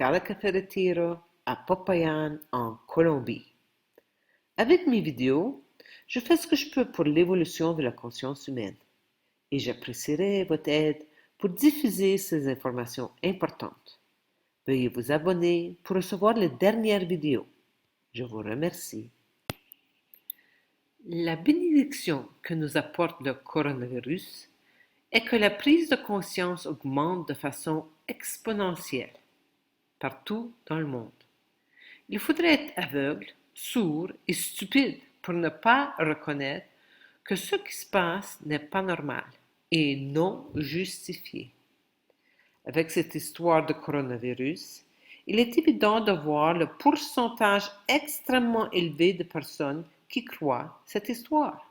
Carla Café à Popayan, en Colombie. Avec mes vidéos, je fais ce que je peux pour l'évolution de la conscience humaine et j'apprécierai votre aide pour diffuser ces informations importantes. Veuillez vous abonner pour recevoir les dernières vidéos. Je vous remercie. La bénédiction que nous apporte le coronavirus est que la prise de conscience augmente de façon exponentielle partout dans le monde. Il faudrait être aveugle, sourd et stupide pour ne pas reconnaître que ce qui se passe n'est pas normal et non justifié. Avec cette histoire de coronavirus, il est évident de voir le pourcentage extrêmement élevé de personnes qui croient cette histoire.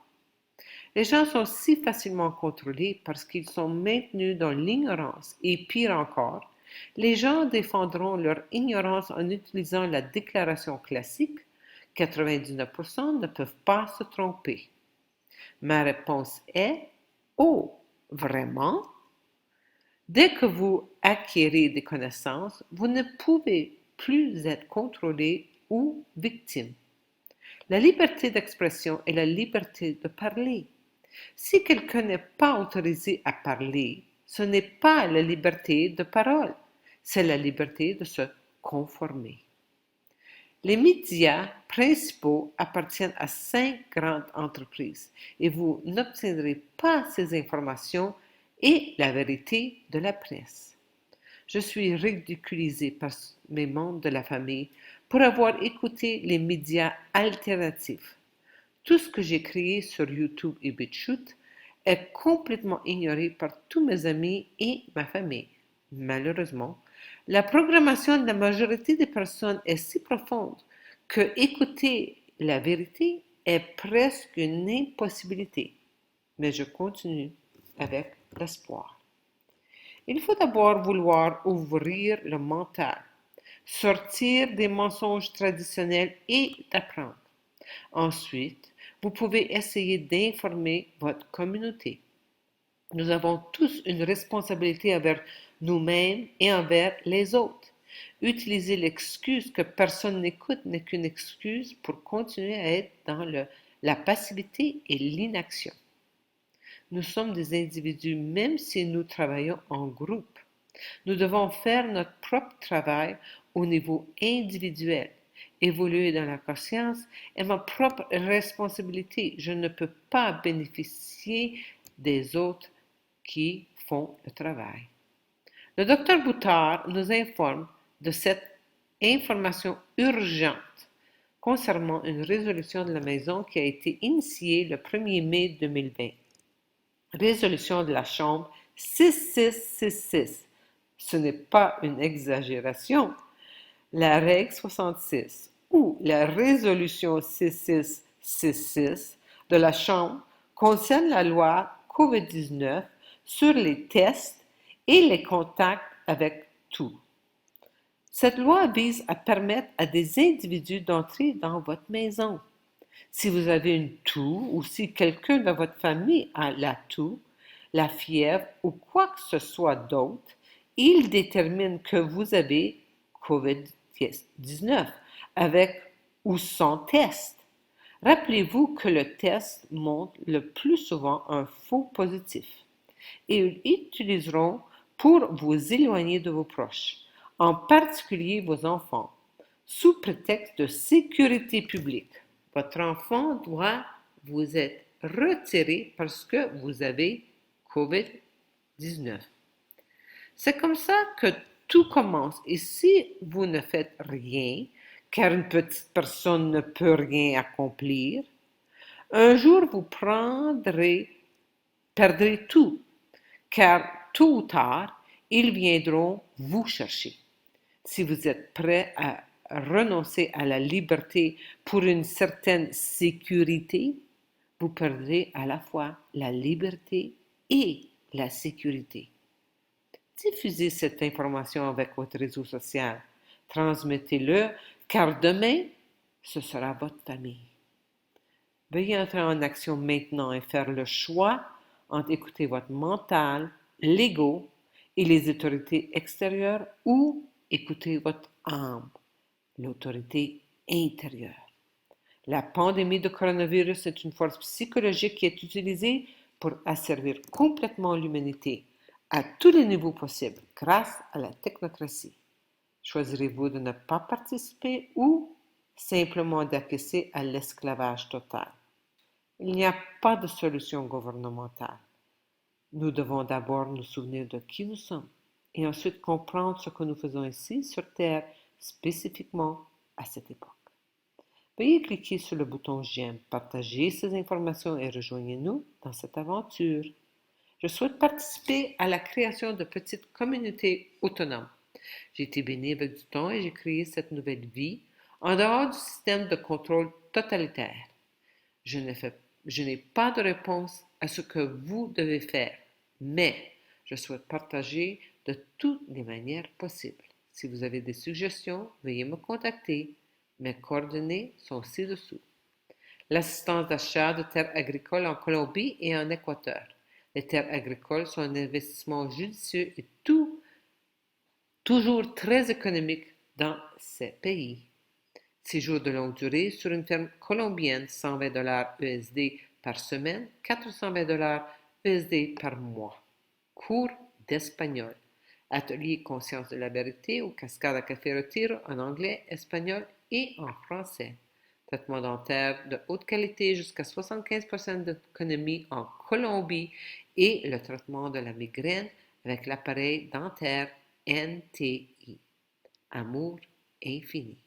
Les gens sont si facilement contrôlés parce qu'ils sont maintenus dans l'ignorance et pire encore, les gens défendront leur ignorance en utilisant la déclaration classique 99% ne peuvent pas se tromper. Ma réponse est oh, vraiment? Dès que vous acquérez des connaissances, vous ne pouvez plus être contrôlé ou victime. La liberté d'expression est la liberté de parler. Si quelqu'un n'est pas autorisé à parler, ce n'est pas la liberté de parole, c'est la liberté de se conformer. Les médias principaux appartiennent à 5 grandes entreprises et vous n'obtiendrez pas ces informations et la vérité de la presse. Je suis ridiculisée par mes membres de la famille pour avoir écouté les médias alternatifs. Tout ce que j'ai créé sur YouTube et BitChute est complètement ignoré par tous mes amis et ma famille. Malheureusement, la programmation de la majorité des personnes est si profonde que écouter la vérité est presque une impossibilité. Mais je continue avec l'espoir. Il faut d'abord vouloir ouvrir le mental, sortir des mensonges traditionnels et d'apprendre. Ensuite, vous pouvez essayer d'informer votre communauté. Nous avons tous une responsabilité envers nous-mêmes et envers les autres. Utiliser l'excuse que personne n'écoute n'est qu'une excuse pour continuer à être dans la passivité et l'inaction. Nous sommes des individus même si nous travaillons en groupe. Nous devons faire notre propre travail au niveau individuel. Évoluer dans la conscience est ma propre responsabilité. Je ne peux pas bénéficier des autres qui font le travail. Le docteur Boutard nous informe de cette information urgente concernant une résolution de la maison qui a été initiée le 1er mai 2020. Résolution de la Chambre 6666. Ce n'est pas une exagération. La règle 66 ou la résolution 6666 de la Chambre concerne la loi COVID-19 sur les tests et les contacts avec tout. Cette loi vise à permettre à des individus d'entrer dans votre maison. Si vous avez une toux ou si quelqu'un de votre famille a la toux, la fièvre ou quoi que ce soit d'autre, il détermine que vous avez COVID-19 avec ou sans test. Rappelez-vous que le test montre le plus souvent un faux positif et ils utiliseront pour vous éloigner de vos proches, en particulier vos enfants, sous prétexte de sécurité publique. Votre enfant doit vous être retiré parce que vous avez COVID-19. C'est comme ça que tout commence. Et si vous ne faites rien, car une petite personne ne peut rien accomplir, un jour vous perdrez tout, car tôt ou tard, ils viendront vous chercher. Si vous êtes prêt à renoncer à la liberté pour une certaine sécurité, vous perdrez à la fois la liberté et la sécurité. Diffusez cette information avec votre réseau social. Transmettez-le, car demain, ce sera votre famille. Veuillez entrer en action maintenant et faire le choix entre écouter votre mental, l'ego et les autorités extérieures ou Écoutez votre âme, l'autorité intérieure. La pandémie de coronavirus est une force psychologique qui est utilisée pour asservir complètement l'humanité à tous les niveaux possibles grâce à la technocratie. Choisirez-vous de ne pas participer ou simplement d'acquiescer à l'esclavage total? Il n'y a pas de solution gouvernementale. Nous devons d'abord nous souvenir de qui nous sommes et ensuite comprendre ce que nous faisons ici sur Terre spécifiquement à cette époque. Veuillez cliquer sur le bouton j'aime, partager ces informations et rejoignez-nous dans cette aventure. Je souhaite participer à la création de petites communautés autonomes. J'ai été béni avec du temps et j'ai créé cette nouvelle vie en dehors du système de contrôle totalitaire. Je n'ai pas de réponse à ce que vous devez faire, mais je souhaite partager de toutes les manières possibles. Si vous avez des suggestions, veuillez me contacter. Mes coordonnées sont ci-dessous. L'assistance d'achat de terres agricoles en Colombie et en Équateur. Les terres agricoles sont un investissement judicieux et toujours très économique dans ces pays. Séjour de longue durée sur une ferme colombienne, 120 USD par semaine, 420 USD par mois. Cours d'espagnol. Atelier Conscience de la vérité ou Cascada Café Retiro en anglais, espagnol et en français. Traitement dentaire de haute qualité jusqu'à 75% d'économie en Colombie et le traitement de la migraine avec l'appareil dentaire NTI. Amour infini.